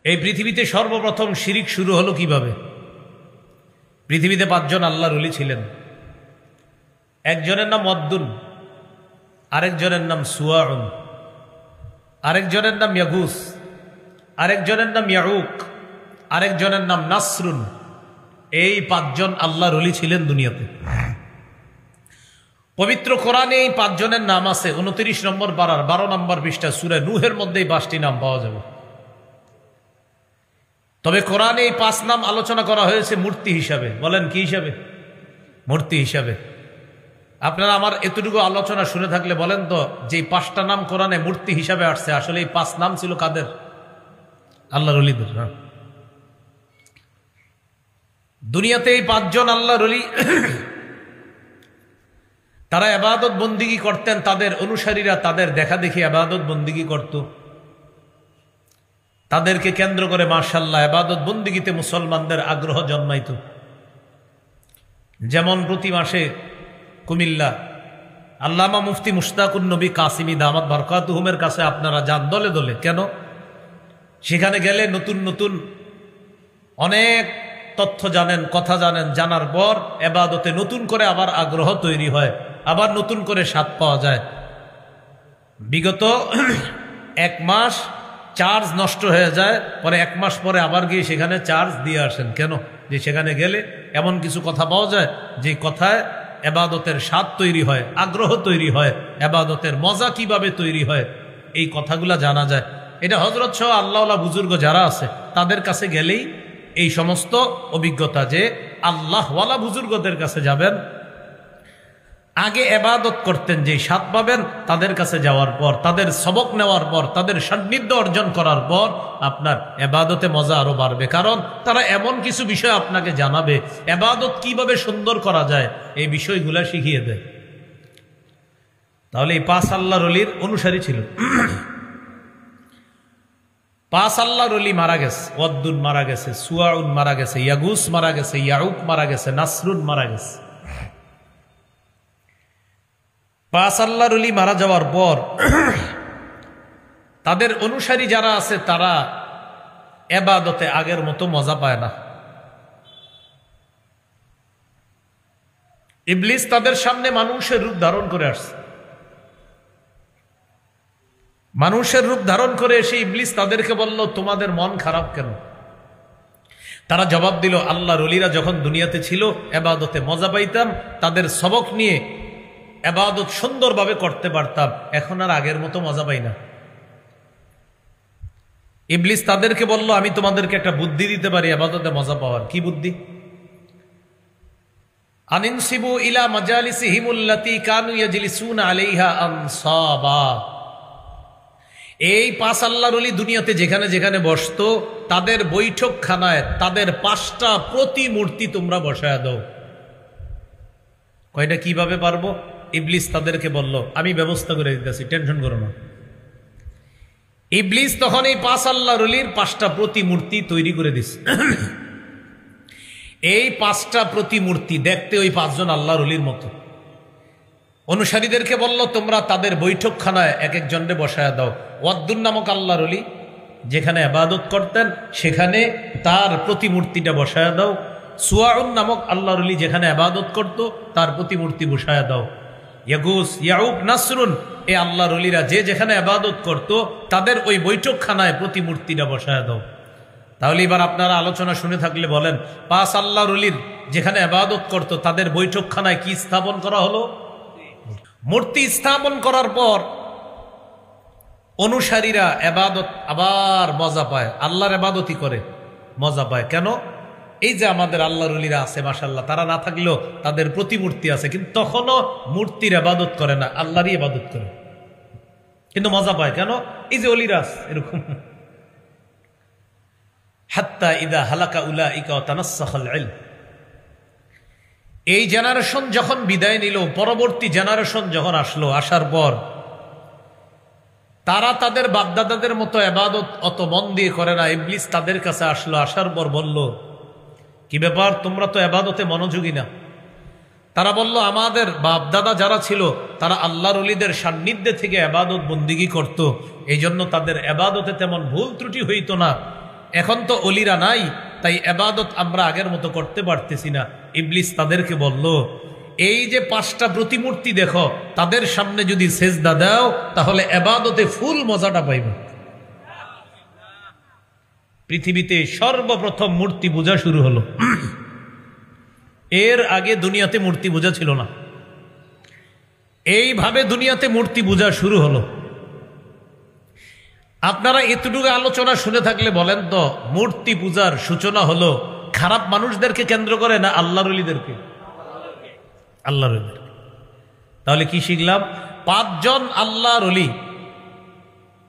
এই পৃথিবীতে সর্বপ্রথম শিরিক শুরু হলো কিভাবে? পৃথিবীতে 5 জন আল্লাহর ওলি ছিলেন। একজনের নাম ওয়াদ্দুন, আরেকজনের নাম সুয়াউন, আরেকজনের নাম ইয়াগুস, আরেকজনের নাম ইয়াউক, আরেকজনের নাম নাসরুন। এই 5 জন আল্লাহর ওলি ছিলেন দুনিয়াতে। পবিত্র কোরআনে এই 5 জনের নাম আছে 29 নম্বর পারার 12 নম্বর পৃষ্ঠা সূরা নূহের মধ্যে এই 5টি নাম পাওয়া যাবে। তবে কোরআনে এই 5 নাম আলোচনা করা হয়েছে মূর্তি হিসাবে। বলেন কি হিসাবে? মূর্তি হিসাবে। আপনারা আমার এতটুকু আলোচনা শুনে থাকলে বলেন তো, যে 5টা নাম কোরআনে মূর্তি হিসাবে আসছে, আসলে এই 5 নাম ছিল কাদের? আল্লাহর ওলিদের। দুনিয়াতে এই 5 জন আল্লাহর ওলি, তারা ইবাদত বন্দিগি করতেন। তাদের অনুসারীরা তাদের দেখা দেখি ইবাদত বন্দিগি করত। তাদেরকে কেন্দ্র করে মাশাআল্লাহ ইবাদত বন্দিগিতে মুসলমানদের আগ্রহ জন্মাইত। যেমন প্রতি মাসে কুমিল্লা আল্লামা মুফতি মুশতাকুন নবী কাসিমি দামাত বরকাতুহুমের কাছে আপনারা যান দলে দলে। কেন? সেখানে গেলে নতুন নতুন অনেক তথ্য জানেন, কথা জানেন। জানার পর ইবাদতে নতুন করে আবার আগ্রহ তৈরি হয়, আবার নতুন করে স্বাদ পাওয়া যায়। বিগত 1 মাস চার্জ নষ্ট হয়ে যায়, পরে 1 মাস পরে আবার গিয়ে সেখানে চার্জ দিয়ে আসেন। কেন? যে সেখানে গেলে এমন কিছু কথা পাওয়া যায় যে কথায় ইবাদতের স্বাদ তৈরি হয়, আগ্রহ তৈরি হয়, ইবাদতের মজা কিভাবে তৈরি হয় এই কথাগুলা জানা যায়। এটা হযরত সহ আল্লাহওয়ালা বুজুর্গ যারা আছে তাদের কাছে গেলেই এই সমস্ত অভিজ্ঞতা, যে আল্লাহওয়ালা বুজুর্গদের কাছে যাবেন, আগে ইবাদত করতেন, যে স্বাদ পাবেন তাদের কাছে যাওয়ার পর, তাদের সবক নেওয়ার পর, তাদের সান্নিধ্য অর্জন করার পর আপনার ইবাদতে মজা আরো বাড়বে। কারণ তারা এমন কিছু বিষয় আপনাকে জানাবে, ইবাদত কিভাবে সুন্দর করা যায় এই বিষয়গুলা শিখিয়ে দেয়। তাহলে এই 5 আল্লাহর ওলির অনুসারী ছিল। 5 আল্লাহর ওলি মারা গেছে। ওয়াদ্দুন মারা গেছে, সুয়াউন মারা গেছে, ইয়াগুস মারা গেছে, ইয়াউক মারা গেছে, নাসরুন মারা গেছে। 5 আল্লাহর ওলি মারা যাওয়ার পর তাদের অনুসারী যারা আছে তারা ইবাদতে আগের মতো মজা পায় না। ইবলিস তাদের সামনে মানুষের রূপ ধারণ করে আসছে। মানুষের রূপ ধারণ করে এসে ইবলিস তাদেরকে বলল, তোমাদের মন খারাপ কেন? তারা জবাব দিল, আল্লাহর ওলিরা যখন দুনিয়াতে ছিল ইবাদতে মজা পাইতাম, তাদের সবক নিয়ে ইবাদত সুন্দরভাবে করতে পারতাম, এখন আর আগের মতো মজা পাই না। ইবলিস তাদেরকে বলল, আমি তোমাদেরকে একটা বুদ্ধি দিতে পারি ইবাদতে মজা পাওয়ার। কি বুদ্ধি? আনিনসিবু ইলা মাজালিসিহিমুল্লাতী কানু ইয়াজলিসুনা আলাইহা আনসাবা। এই 5 আল্লাহর ওলি দুনিয়াতে যেখানে যেখানে বসতো, তাদের বৈঠকখানায় তাদের 5টা প্রতিমূর্তি তোমরা বসায়া দাও। কয়টা? কিভাবে পারবো? ইবলিস তাদেরকে বলল, আমি ব্যবস্থা করে দিতেছি, টেনশন করো না। ইবলিস তখন এই 5 আল্লাহর ওলির 5টা প্রতিমূর্তি তৈরি করে দিছে। এই 5টা প্রতিমূর্তি দেখতে ওই 5 জন আল্লাহর ওলির মতো। অনুসারীদেরকে বলল, তোমরা তাদের বৈঠকখানায় এক একজনকে বসায়া দাও। ওয়াদ্দুন নামক আল্লাহর ওলি যেখানে ইবাদত করতেন সেখানে তার প্রতিমূর্তিটা বসায়া দাও। সুয়াউন নামক আল্লাহর ওলি যেখানে ইবাদত করত তার প্রতিমূর্তি বসায়া দাও। ইয়াগুস, ইয়াউক, নাসরুন এই আল্লাহর ওলিরা যে যেখানে ইবাদত করত তাদের ওই বৈঠকখানায় প্রতিমূর্তিটা বসায়া দাও। তাহলে এবার আপনারা আলোচনা শুনে থাকলে বলেন, 5 আল্লাহর ওলির যেখানে ইবাদত করত তাদের বৈঠকখানায় কি স্থাপন করা হলো? মূর্তি স্থাপন করার পর অনুসারীরা ইবাদত আবার মজা পায়, আল্লাহর ইবাদতই করে মজা পায়। কেন? এই যে আমাদের আল্লাহর ওলিরা আছে মাশাআল্লাহ, তারা না থাকলেও তাদের প্রতিমূর্তি আছে, কিন্তু তখনও মূর্তির ইবাদত করে না, আল্লাহরই ইবাদত করে, কিন্তু মজা পায়। কেন? এই যে ওলিরা আছে এরকম। হাত্তা ইদা হালাকা উলাইকা ওয়া তানাসসাখাল ইলম। এই জেনারেশন যখন বিদায় নিল, পরবর্তী জেনারেশন যখন আসলো, আসার পর তারা তাদের বাপদাদাদের মতো ইবাদত অত মন দিয়ে করে না। ইবলিস তাদের কাছে আসলো, আসার পর বলল, কি ব্যাপার, তোমরা তো ইবাদতে মনোযোগী না। তারা বলল, আমাদের বাপদাদা যারা ছিল তারা আল্লাহর ওলিদের সান্নিধ্যে থেকে ইবাদত বন্দিগি করত, এই জন্য তাদের ইবাদতে তেমন ভুল ত্রুটি হইতো না। এখন তো অলিরা নাই, তাই এবাদত আমরা আগের মতো করতে পারতেছি না। ইবলিস তাদেরকে বলল, এই যে 5টা প্রতিমূর্তি দেখো, তাদের সামনে যদি সেজদা দাও তাহলে এবাদতে ফুল মজাটা পাইবে। পৃথিবীতে সর্বপ্রথম মূর্তি পূজা শুরু হলো। এর আগে দুনিয়াতে মূর্তি পূজা ছিল না। এইভাবে দুনিয়াতে মূর্তি পূজা শুরু হলো। আপনারা এতটুকু আলোচনা শুনে থাকলে বলেন তো, মূর্তি পূজার সূচনা হলো খারাপ মানুষদেরকে কেন্দ্র করে না আল্লাহর ওলিদেরকে? আল্লাহর ওলি। তাহলে কি শিখলাম? 5 জন আল্লাহর ওলি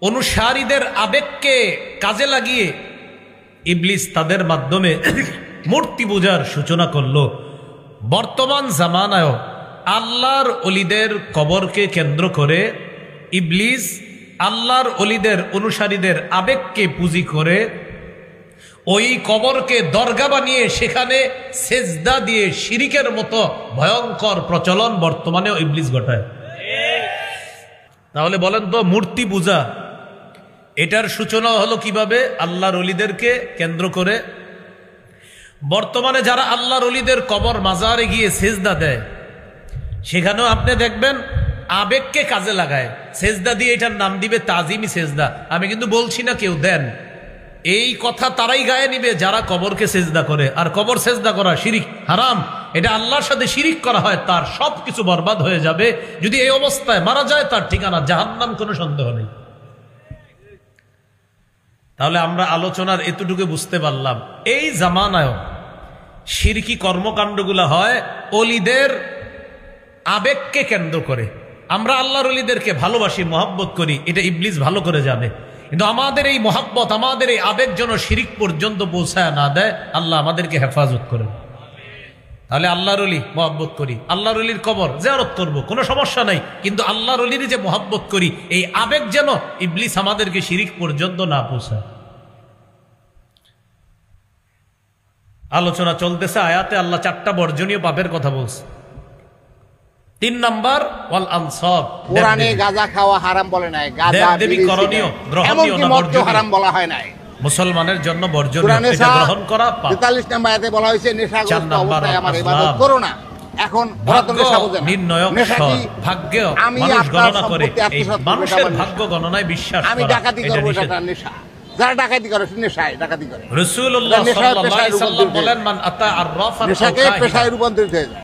অনুসারীদের আবেগকে কাজে লাগিয়ে ইবলিস তাদের মাধ্যমে মূর্তি পূজার সূচনা করলো। বর্তমান জামানায়ও আল্লাহর ওলিদের কবরকে কেন্দ্র করে ইবলিস আল্লাহর ওলিদের অনুসারীদের আবেগকে পুঁজি করে ওই কবরকে দরগা বানিয়ে সেখানে সেজদা দিয়ে শিরিকের মতো ভয়ঙ্কর প্রচলন বর্তমানেও ইবলিস ঘটায়। তাহলে বলেন তো, মূর্তি পূজা এটার সূচনা হলো কিভাবে? আল্লাহর ওলিদেরকে কেন্দ্র করে। বর্তমানে যারা আল্লাহর ওলিদের কবর মাজারে গিয়ে সেজদা দেয়, সেখানেও আপনি দেখবেন আবেগকে কাজে লাগায়, সেজদা দিয়ে এটার নাম দিবে তাজিমি সেজদা। আমি কিন্তু বলছি না কেউ দেন, এই কথা তারাই গায়ে নিবে যারা কবরকে সেজদা করে। আর কবর সেজদা করা শিরিক, হারাম। এটা আল্লাহর সাথে শিরিক করা হয়, তার সব কিছু বরবাদ হয়ে যাবে। যদি এই অবস্থায় মারা যায়, তার ঠিকানা জাহান্নাম, কোনো সন্দেহ নেই। তাহলে আমরা আলোচনার এতটুকু বুঝতে পারলাম, এই জামানায় শিরকি কর্মকাণ্ডগুলো হয় অলিদের আবেগকে কেন্দ্র করে। আমরা আল্লাহর ওলিদেরকে ভালোবাসি, মহব্বত করি, এটা ইবলিস ভালো করে জানে। কিন্তু আমাদের এই মহব্বত, আমাদের এই আবেগ যেন শিরিক পর্যন্ত পৌঁছায় না দেয়, আল্লাহ আমাদেরকে হেফাজত করেন। তাহলে আল্লাহর ওলি মহব্বত করি, আল্লাহর ওলির কবর জিয়ারত করব, কোনো সমস্যা নাই। কিন্তু আল্লাহর ওলির যে মহব্বত করি, এই আবেগ যেন ইবলিস আমাদেরকে শিরিক পর্যন্ত না পৌঁছায়। আলোচনা চলতেছে, আয়াতে আল্লাহ 4টা বর্জনীয় পাপের কথা বলছে। 3 নাম্বার, ওয়াল আনসাব। কোরআনে গাঁজা খাওয়া হারাম বলে নাই, গাঁজা দেবী করণীয়, গ্রহণীয় না বর্জনীয়? হারাম বলা হয় নাই। মুসলমানের জন্য বর্জনীয়, এটা গ্রহণ করা পাপ। 43 নম্বর আয়াতে বলা হয়েছে নেশাগ্রস্ত অবস্থায় আমার ইবাদত করো না। এখন ভাগ্য নির্ণয়ক ভাগ্য মানুষ গণনা করে, এই মানুষের ভাগ্য গণনায় বিশ্বাস করা, আমি ডাকাতি করব, এটা নেশা। যারা ডাকাতি করে নেশায় ডাকাতি করে। রাসূলুল্লাহ সাল্লাল্লাহু আলাইহি ওয়াসাল্লাম বলেন, মান আতা আররাফান নেশাকে পেশায় রূপান্তরিত হয়ে যায়।